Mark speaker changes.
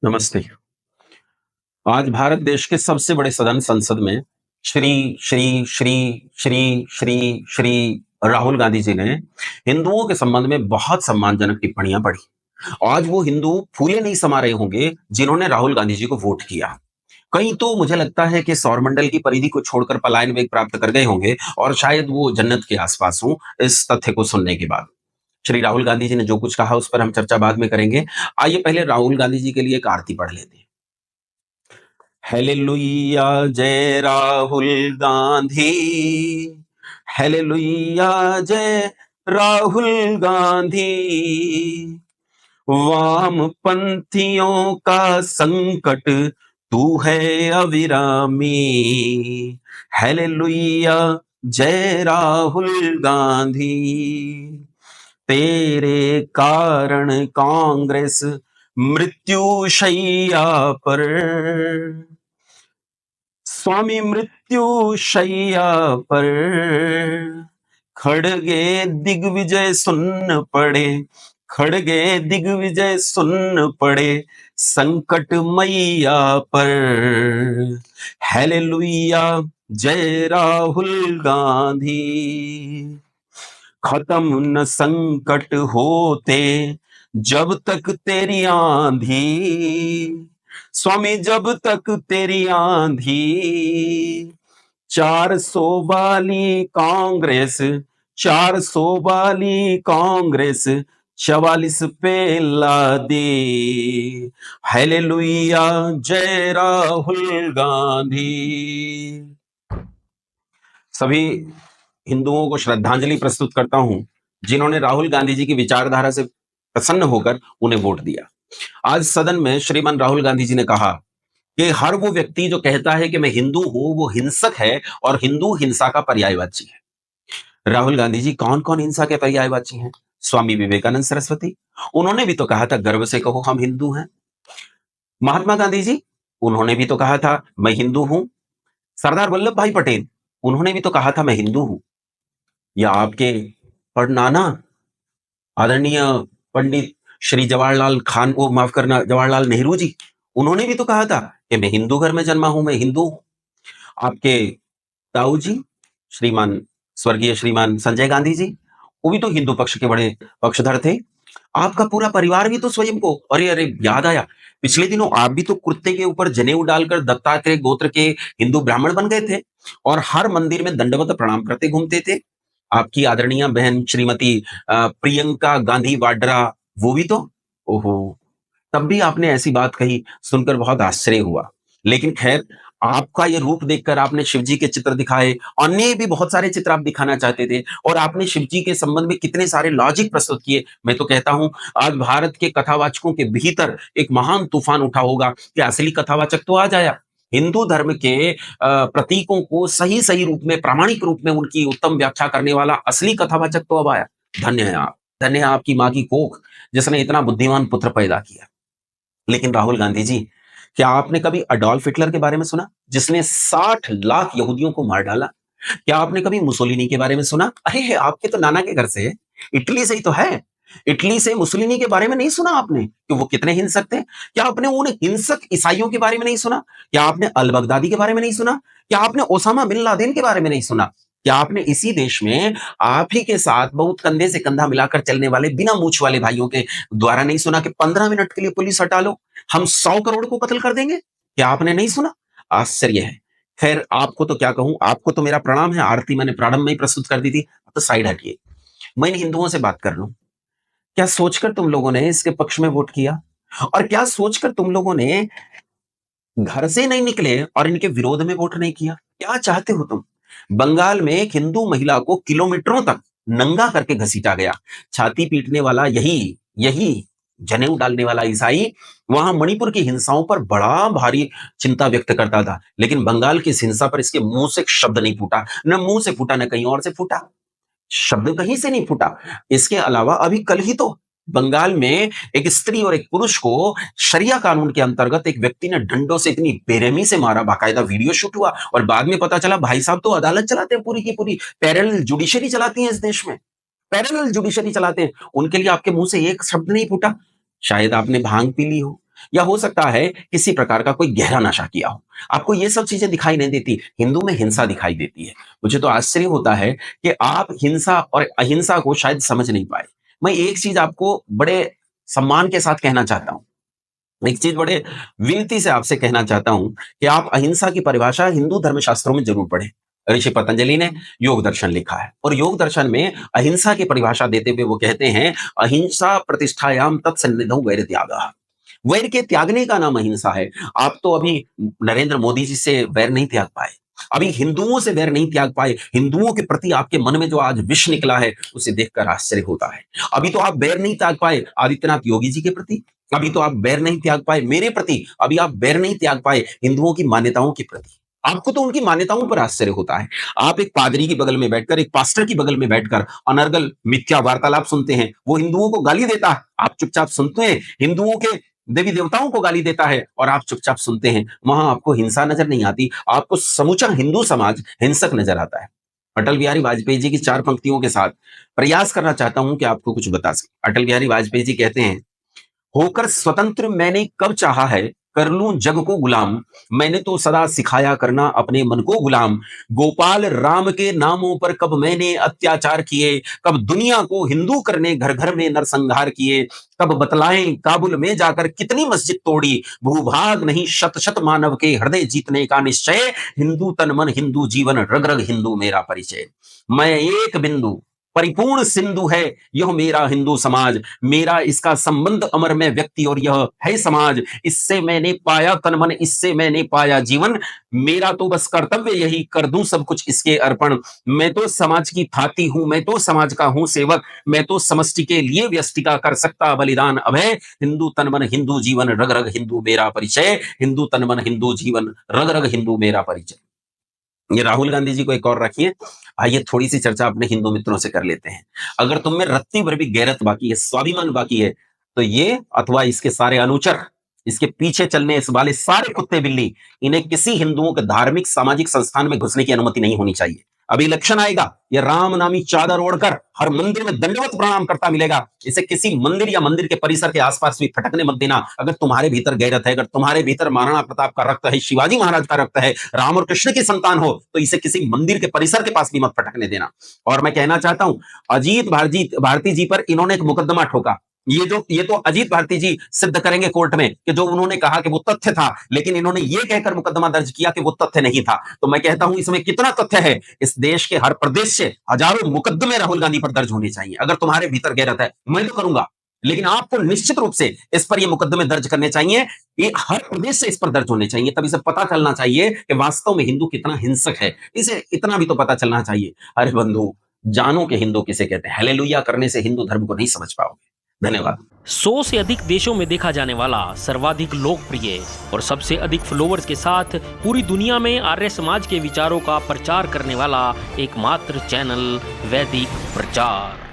Speaker 1: नमस्ते। आज भारत देश के सबसे बड़े सदन संसद में श्री श्री श्री श्री श्री श्री राहुल गांधी जी ने हिंदुओं के संबंध में बहुत सम्मानजनक टिप्पणियां पढ़ी। आज वो हिंदू फूले नहीं समा रहे होंगे जिन्होंने राहुल गांधी जी को वोट किया। कई तो मुझे लगता है कि सौरमंडल की परिधि को छोड़कर पलायन वेग प्राप्त कर गए होंगे और शायद वो जन्नत के आसपास हों इस तथ्य को सुनने के बाद। श्री राहुल गांधी जी ने जो कुछ कहा उस पर हम चर्चा बाद में करेंगे। आइए पहले राहुल गांधी जी के लिए एक आरती पढ़ लेते हैं। हेलेलुया जय राहुल गांधी। हेलेलुया जय राहुल गांधी। वामपंथियों का संकट तू है अविरामी। हेलेलुया जय राहुल गांधी। तेरे कारण कांग्रेस मृत्यु शैया पर। स्वामी मृत्यु शैया पर। खड़गे दिग्विजय सुन पड़े। खड़गे दिग्विजय सुन पड़े संकट मैया पर। हेलेलुया जय राहुल गांधी। खत्म न संकट होते जब तक तेरी आंधी। स्वामी जब तक तेरी आंधी। 400 वाली कांग्रेस। 400 वाली कांग्रेस 44 पे ला दे। हालेलुया जय राहुल गांधी। सभी हिंदुओं को श्रद्धांजलि प्रस्तुत करता हूं जिन्होंने राहुल गांधी जी की विचारधारा से प्रसन्न होकर उन्हें वोट दिया। आज सदन में श्रीमान राहुल गांधी जी ने कहा कि हर वो व्यक्ति जो कहता है कि मैं हिंदू हूं वो हिंसक है और हिंदू हिंसा का पर्यायवाची है। राहुल गांधी जी कौन कौन हिंसा के पर्यायवाची हैं? स्वामी विवेकानंद सरस्वती, उन्होंने भी तो कहा था गर्व से कहो हम हिंदू हैं। महात्मा गांधी जी, उन्होंने भी तो कहा था मैं हिंदू हूं। सरदार वल्लभ भाई पटेल, उन्होंने भी तो कहा था मैं हिंदू हूं। या आपके परनाना आदरणीय पंडित श्री जवाहरलाल खान को माफ करना जवाहरलाल नेहरू जी, उन्होंने भी तो कहा था कि मैं हिंदू घर में जन्मा हूं, मैं हिंदू हूं। आपके ताऊ जी श्रीमान स्वर्गीय श्रीमान संजय गांधी जी, वो भी तो हिंदू पक्ष के बड़े पक्षधर थे। आपका पूरा परिवार भी तो स्वयं को अरे अरे याद आया, पिछले दिनों आप भी तो कुर्ते के ऊपर जनेऊ डालकर दत्तात्रेय गोत्र के हिंदू ब्राह्मण बन गए थे और हर मंदिर में दंडवत प्रणाम करते घूमते थे। आपकी आदरणीय बहन श्रीमती प्रियंका गांधी वाड्रा, वो भी तो, ओहो, तब भी आपने ऐसी बात कही, सुनकर बहुत आश्चर्य हुआ। लेकिन खैर, आपका ये रूप देखकर आपने शिवजी के चित्र दिखाए, अन्य भी बहुत सारे चित्र आप दिखाना चाहते थे और आपने शिवजी के संबंध में कितने सारे लॉजिक प्रस्तुत किए। मैं तो कहता हूं आज भारत के कथावाचकों के भीतर एक महान तूफान उठा होगा कि असली कथावाचक तो आज आया। हिंदू धर्म के प्रतीकों को सही सही रूप में, प्रामाणिक रूप में उनकी उत्तम व्याख्या करने वाला असली कथावाचक तो अब आया। धन्य है आप, धन्य है आपकी माँ की कोख जिसने इतना बुद्धिमान पुत्र पैदा किया। लेकिन राहुल गांधी जी, क्या आपने कभी अडोल्फ हिटलर के बारे में सुना जिसने 60 लाख यहूदियों को मार डाला? क्या आपने कभी मुसोलिनी के बारे में सुना? अरे आपके तो नाना के घर से है, इटली से ही तो है। इटली से मुसोलिनी के बारे में नहीं सुना आपने कि वो कितने हिंसक थे? क्या आपने उन हिंसक ईसाइयों के बारे में नहीं सुना? क्या आपने अल बगदादी के बारे में नहीं सुना? क्या आपने ओसामा बिन लादेन के बारे में नहीं सुना? क्या आपने इसी देश में आप ही के साथ बहुत कंधे से कंधा मिलाकर चलने वाले बिना मूछ वाले भाइयों के द्वारा नहीं सुना कि 15 मिनट के लिए पुलिस हटा लो, हम 100 करोड़ को कत्ल कर देंगे? क्या आपने नहीं सुना? आश्चर्य है। खैर, आपको तो क्या कहूं, आपको तो मेरा प्रणाम है, आरती मैंने प्रारंभ में ही प्रस्तुत कर दी थी, अब तो साइड हटिए। मैं इन हिंदुओं से बात कर लूं। क्या सोचकर तुम लोगों ने इसके पक्ष में वोट किया? और क्या सोचकर तुम लोगों ने घर से नहीं निकले और इनके विरोध में वोट नहीं किया? क्या चाहते हो तुम? बंगाल में एक हिंदू महिला को किलोमीटरों तक नंगा करके घसीटा गया। छाती पीटने वाला यही यही जनेऊ डालने वाला ईसाई वहां मणिपुर की हिंसाओं पर बड़ा भारी चिंता व्यक्त करता था, लेकिन बंगाल की इस हिंसा पर इसके मुंह से एक शब्द नहीं फूटा। न मुंह से फूटा, न कहीं और से फूटा, शब्द कहीं से नहीं फूटा। इसके अलावा अभी कल ही तो बंगाल में एक स्त्री और एक पुरुष को शरिया कानून के अंतर्गत एक व्यक्ति ने डंडों से इतनी बेरहमी से मारा, बाकायदा वीडियो शूट हुआ और बाद में पता चला भाई साहब तो अदालत चलाते हैं, पूरी की पूरी पैरेलल जुडिशरी चलाती है इस देश में, पैरेलल जुडिशरी चलाते हैं। उनके लिए आपके मुंह से एक शब्द नहीं फूटा। शायद आपने भांग पी ली हो, या हो सकता है किसी प्रकार का कोई गहरा नशा किया हो। आपको ये सब चीजें दिखाई नहीं देती, हिंदू में हिंसा दिखाई देती है। मुझे तो आश्चर्य होता है कि आप हिंसा और अहिंसा को शायद समझ नहीं पाए। मैं एक चीज आपको बड़े सम्मान के साथ कहना चाहता हूं, एक चीज बड़े विनती से आपसे कहना चाहता हूं कि आप अहिंसा की परिभाषा हिंदू धर्मशास्त्रों में जरूर पढ़ें। ऋषि पतंजलि ने योग दर्शन लिखा है और योग दर्शन में अहिंसा की परिभाषा देते हुए वो कहते हैं, अहिंसा प्रतिष्ठायाम तत्सन्निधौ वैर त्यागः। वैर के त्यागने का नाम अहिंसा है। आप तो अभी नरेंद्र मोदी जी से वैर नहीं त्याग पाए, अभी हिंदुओं से वैर नहीं त्याग पाए। हिंदुओं के प्रति आपके मन में जो आज विष निकला है उसे देखकर आश्चर्य होता है। अभी तो आप वैर नहीं त्याग पाए आदित्यनाथ योगी जी के प्रति, अभी तो आप बैर नहीं त्याग पाए मेरे प्रति, अभी आप बैर नहीं त्याग पाए हिंदुओं की मान्यताओं के प्रति। आपको तो उनकी मान्यताओं पर आश्चर्य होता है। आप एक पादरी की बगल में बैठकर, एक पास्टर की बगल में बैठकर अनर्गल मिथ्या वार्तालाप सुनते हैं। वो हिंदुओं को गाली देता है, आप चुपचाप सुनते हैं। हिंदुओं के देवी देवताओं को गाली देता है और आप चुपचाप सुनते हैं। वहां आपको हिंसा नजर नहीं आती, आपको समूचा हिंदू समाज हिंसक नजर आता है। अटल बिहारी वाजपेयी जी की 4 पंक्तियों के साथ प्रयास करना चाहता हूं कि आपको कुछ बता सके। अटल बिहारी वाजपेयी जी कहते हैं, होकर स्वतंत्र मैंने कब चाहा है, कर लूं जग को गुलाम, मैंने तो सदा सिखाया करना अपने मन को गुलाम। गोपाल राम के नामों पर कब मैंने अत्याचार किए, कब दुनिया को हिंदू करने घर घर में नरसंहार किए, कब बतलाएं काबुल में जाकर कितनी मस्जिद तोड़ी, भूभाग नहीं शत शत मानव के हृदय जीतने का निश्चय, हिंदू तन मन हिंदू जीवन रग रग हिंदू मेरा परिचय। मैं एक बिंदु परिपूर्ण सिंधु है यह मेरा हिंदू समाज, मेरा इसका संबंध अमर में व्यक्ति और यह है समाज। इससे मैंने पाया तन मन, इससे मैंने पाया जीवन, मेरा तो बस कर्तव्य यही कर दूं सब कुछ इसके अर्पण। मैं तो समाज की थाती हूं, मैं तो समाज का हूं सेवक, मैं तो समष्टि के लिए व्यष्टि का कर सकता बलिदान अभय। हिंदू तन मन हिंदू जीवन रग रग हिंदू मेरा परिचय, हिंदू तन मन हिंदू जीवन रग रग हिंदू मेरा परिचय। ये राहुल गांधी जी को एक और रखिए। आइए थोड़ी सी चर्चा अपने हिंदू मित्रों से कर लेते हैं। अगर तुम में रत्ती भर भी गैरत बाकी है, स्वाभिमान बाकी है, तो ये अथवा इसके सारे अनुचर, इसके पीछे चलने इस वाले सारे कुत्ते बिल्ली, इन्हें किसी हिंदुओं के धार्मिक सामाजिक संस्थान में घुसने की अनुमति नहीं होनी चाहिए। अभी इलेक्शन आएगा, ये राम नामी चादर ओढ़कर हर मंदिर में दंडवत प्रणाम करता मिलेगा। इसे किसी मंदिर या मंदिर के परिसर के आसपास भी फटकने मत देना। अगर तुम्हारे भीतर गैरत है, अगर तुम्हारे भीतर महाराणा प्रताप का रक्त है, शिवाजी महाराज का रक्त है, राम और कृष्ण की संतान हो, तो इसे किसी मंदिर के परिसर के पास भी मत फटकने देना। और मैं कहना चाहता हूं, अजीत भारती जी पर इन्होंने एक मुकदमा ठोका। ये तो अजीत भारती जी सिद्ध करेंगे कोर्ट में कि जो उन्होंने कहा कि वो तथ्य था, लेकिन इन्होंने ये कहकर मुकदमा दर्ज किया कि वो तथ्य नहीं था। तो मैं कहता हूं इसमें कितना तथ्य है। इस देश के हर प्रदेश से हजारों मुकदमे राहुल गांधी पर दर्ज होने चाहिए। अगर तुम्हारे भीतर गैरत है, मैं तो करूंगा, लेकिन आपको निश्चित रूप से इस पर ये मुकदमे दर्ज करने चाहिए। ये हर प्रदेश से इस पर दर्ज होने चाहिए। तब इसे पता चलना चाहिए कि वास्तव में हिंदू कितना हिंसक है। इसे इतना भी तो पता चलना चाहिए। अरे बंधु, जानो कि हिंदू किसे कहते हैं। हालेलुया करने से हिंदू धर्म को नहीं समझ पाओगे। धन्यवाद।
Speaker 2: 100 से अधिक देशों में देखा जाने वाला सर्वाधिक लोकप्रिय और सबसे अधिक फॉलोअर्स के साथ पूरी दुनिया में आर्य समाज के विचारों का प्रचार करने वाला एकमात्र चैनल वैदिक प्रचार।